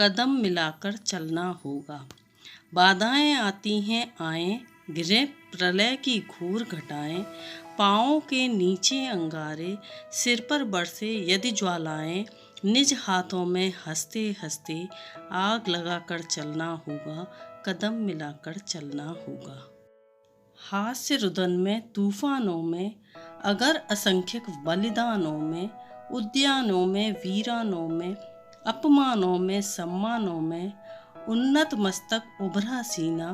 कदम मिलाकर चलना होगा। बाधाएं आती हैं आएं, गिरे प्रलय की घोर घटाएं, पाँवों के नीचे अंगारे, सिर पर बरसे यदि ज्वालाएं, निज हाथों में हंसते हंसते आग लगाकर चलना होगा, कदम मिलाकर चलना होगा। हास्य रुदन में, तूफानों में, अगर असंख्यक बलिदानों में, उद्यानों में, वीरानों में, अपमानों में, सम्मानों में, उन्नत मस्तक उभरा सीना,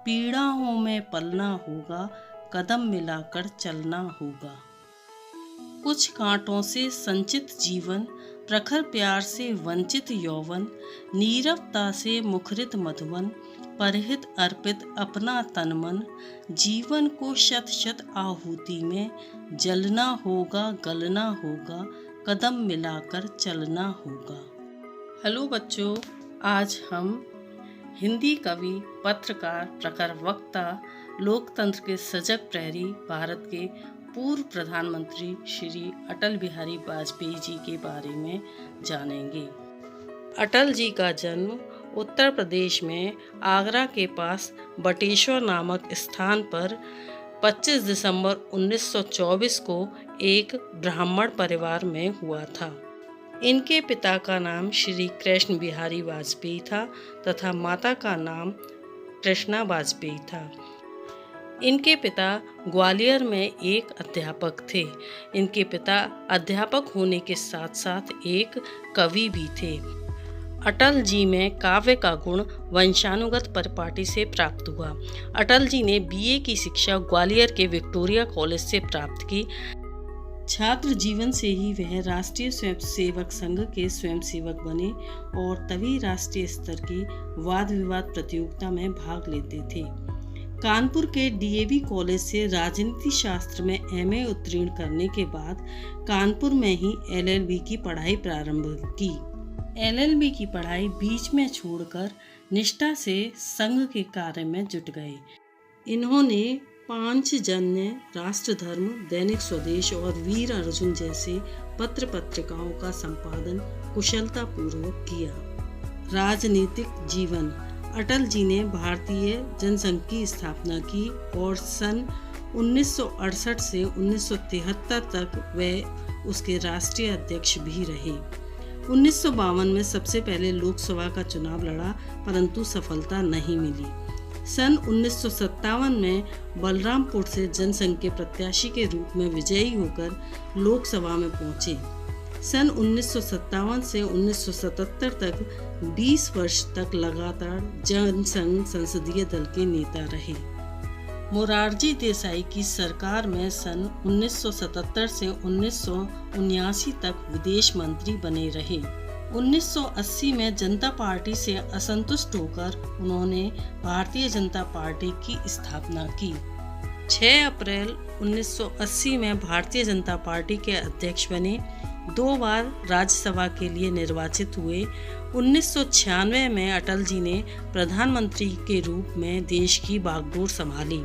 पीड़ाओं में पलना होगा, कदम मिलाकर चलना होगा। कुछ कांटों से संचित जीवन, प्रखर प्यार से वंचित यौवन, नीरवता से मुखरित मधुवन, परहित अर्पित अपना तन मन, जीवन को शत शत आहुति में जलना होगा, गलना होगा, कदम मिलाकर चलना होगा। हेलो बच्चों, आज हम हिंदी कवि, पत्रकार, प्रखर वक्ता, लोकतंत्र के सजग प्रहरी, भारत के पूर्व प्रधानमंत्री श्री अटल बिहारी वाजपेयी जी के बारे में जानेंगे। अटल जी का जन्म उत्तर प्रदेश में आगरा के पास बटेश्वर नामक स्थान पर 25 दिसंबर 1924 को एक ब्राह्मण परिवार में हुआ था। इनके पिता का नाम श्री कृष्ण बिहारी वाजपेयी था तथा माता का नाम कृष्णा वाजपेयी था। इनके पिता ग्वालियर में एक अध्यापक थे। इनके पिता अध्यापक होने के साथ साथ एक कवि भी थे। अटल जी में काव्य का गुण वंशानुगत परिपाटी से प्राप्त हुआ। अटल जी ने बीए की शिक्षा ग्वालियर के विक्टोरिया कॉलेज से प्राप्त की। छात्र जीवन से ही वह राष्ट्रीय स्वयंसेवक संघ के स्वयंसेवक बने और तभी राष्ट्रीय स्तर की वाद विवाद प्रतियोगिता में भाग लेते थे। कानपुर के डीएवी कॉलेज से राजनीति शास्त्र में एमए उत्तीर्ण करने के बाद कानपुर में ही एलएलबी की पढ़ाई प्रारंभ की। एलएलबी की पढ़ाई बीच में छोड़कर निष्ठा से संघ के कार्य में जुट गए। इन्होंने पांचजन्य, राष्ट्रधर्म, दैनिक स्वदेश और वीर अर्जुन जैसे पत्र पत्रिकाओं का संपादन कुशलता पूर्वक किया। राजनीतिक जीवन। अटल जी ने भारतीय जनसंघ की स्थापना की और सन 1968 से 1973 तक वे उसके राष्ट्रीय अध्यक्ष भी रहे। 1952 में सबसे पहले लोकसभा का चुनाव लड़ा, परंतु सफलता नहीं मिली। सन 1957 में बलरामपुर से जनसंघ के प्रत्याशी के रूप में विजयी होकर लोकसभा में पहुंचे। सन 1957 से 1977 तक 20 वर्ष तक लगातार जनसंघ संसदीय दल के नेता रहे। मोरारजी देसाई की सरकार में सन 1977 से 1979 तक विदेश मंत्री बने रहे। 1980 में जनता पार्टी से असंतुष्ट होकर उन्होंने भारतीय जनता पार्टी की स्थापना की। 6 अप्रैल 1980 में भारतीय जनता पार्टी के अध्यक्ष बने। 2 बार राज्यसभा के लिए निर्वाचित हुए। 1996 में अटल जी ने प्रधानमंत्री के रूप में देश की बागडोर संभाली।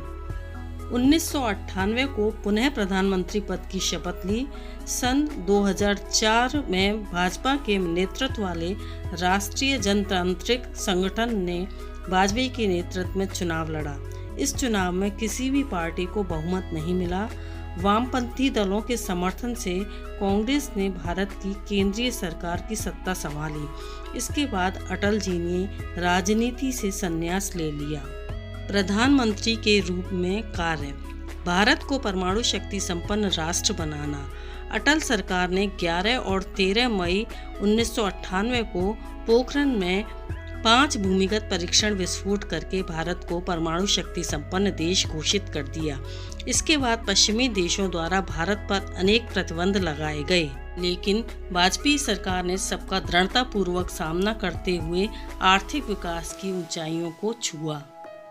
1998 को पुनः प्रधानमंत्री पद की शपथ ली। सन 2004 में भाजपा के नेतृत्व वाले राष्ट्रीय जनतांत्रिक संगठन ने वाजपेयी के नेतृत्व में चुनाव लड़ा। इस चुनाव में किसी भी पार्टी को बहुमत नहीं मिला। वामपंथी दलों के समर्थन से कांग्रेस ने भारत की केंद्रीय सरकार की सत्ता संभाली। इसके बाद अटल जी ने राजनीति से संन्यास ले लिया। प्रधानमंत्री के रूप में कार्य। भारत को परमाणु शक्ति संपन्न राष्ट्र बनाना। अटल सरकार ने 11 और 13 मई 1998 को पोखरण में 5 भूमिगत परीक्षण विस्फोट करके भारत को परमाणु शक्ति संपन्न देश घोषित कर दिया। इसके बाद पश्चिमी देशों द्वारा भारत पर अनेक प्रतिबंध लगाए गए, लेकिन वाजपेयी सरकार ने सबका दृढ़तापूर्वक सामना करते हुए आर्थिक विकास की ऊंचाइयों को छुआ।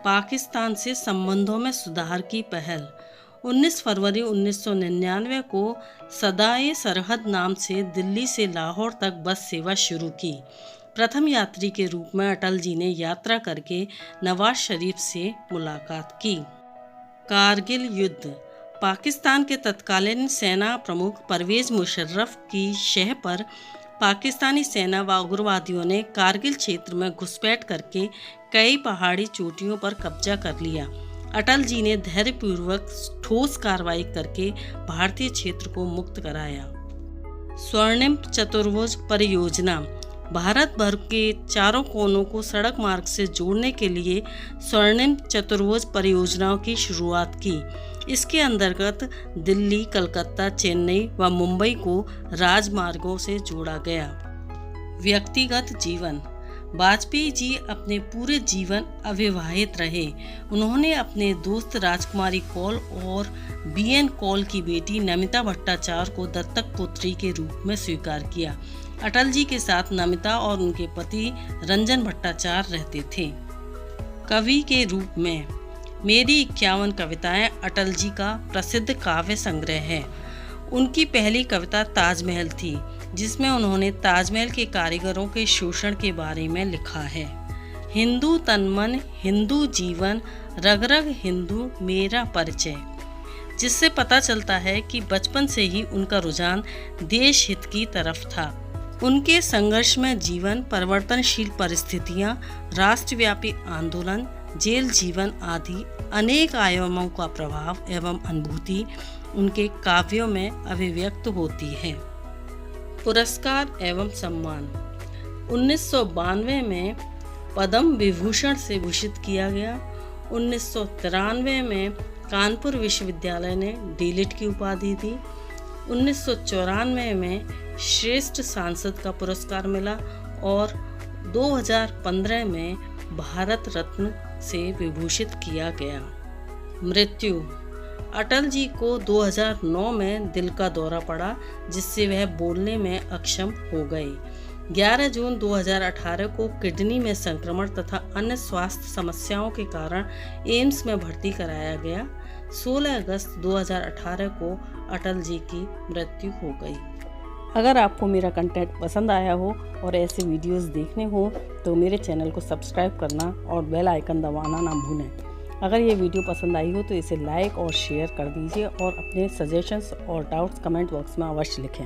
पाकिस्तान से संबंधों में सुधार की पहल। 19 फरवरी 1999 को सदाए सरहद नाम से दिल्ली से लाहौर तक बस सेवा शुरू की। प्रथम यात्री के रूप में अटल जी ने यात्रा करके नवाज शरीफ से मुलाकात की। कारगिल युद्ध। पाकिस्तान के तत्कालीन सेना प्रमुख परवेज मुशर्रफ की शह पर पाकिस्तानी सेना व उग्रवादियों ने कारगिल क्षेत्र में घुसपैठ करके कई पहाड़ी चोटियों पर कब्जा कर लिया। अटल जी ने धैर्यपूर्वक ठोस कार्रवाई करके भारतीय क्षेत्र को मुक्त कराया। स्वर्णिम चतुर्भुज परियोजना भारत भर के चारों कोनों को सड़क मार्ग से जोड़ने के लिए स्वर्णिम चतुर्भुज परियोजनाओं की शुरुआत की। इसके अंतर्गत दिल्ली, कलकत्ता, चेन्नई व मुंबई को राजमार्गों से जोड़ा गया। व्यक्तिगत जीवन वाजपेयी जी अपने पूरे जीवन अविवाहित रहे। उन्होंने अपने दोस्त राजकुमारी कौल और बीएन कौल की बेटी नमिता भट्टाचार्य को दत्तक पुत्री के रूप में स्वीकार किया। अटल जी के साथ नमिता और उनके पति रंजन भट्टाचार्य रहते थे। कवि के रूप में मेरी 51 कविताएं अटल जी का प्रसिद्ध काव्य संग्रह है। उनकी पहली कविता ताजमहल थी, जिसमें उन्होंने ताजमहल के कारीगरों के शोषण के बारे में लिखा है। हिंदू तन मन, हिंदू जीवन, रग रग हिंदू मेरा परिचय, जिससे पता चलता है कि बचपन से ही उनका रुझान देश हित की तरफ था। उनके संघर्षमय जीवन, परिवर्तनशील परिस्थितियां, राष्ट्रव्यापी आंदोलन, जेल जीवन आदि अनेक आयामों का प्रभाव एवं अनुभूति उनके काव्यों में अभिव्यक्त होती है। पुरस्कार एवं सम्मान 1992 में पद्म विभूषण से भूषित किया गया। 1993 में कानपुर विश्वविद्यालय ने डीलिट की उपाधि दी। 1994 में श्रेष्ठ सांसद का पुरस्कार मिला और 2015 में भारत रत्न से विभूषित किया गया। मृत्यु अटल जी को 2009 में दिल का दौरा पड़ा, जिससे वह बोलने में अक्षम हो गए। 11 जून 2018 को किडनी में संक्रमण तथा अन्य स्वास्थ्य समस्याओं के कारण एम्स में भर्ती कराया गया। 16 अगस्त 2018 को अटल जी की मृत्यु हो गई। अगर आपको मेरा कंटेंट पसंद आया हो और ऐसे वीडियोस देखने हो तो मेरे चैनल को सब्सक्राइब करना और बेल आइकन दबाना ना भूलें। अगर ये वीडियो पसंद आई हो तो इसे लाइक और शेयर कर दीजिए और अपने सजेशंस और डाउट्स कमेंट बॉक्स में अवश्य लिखें।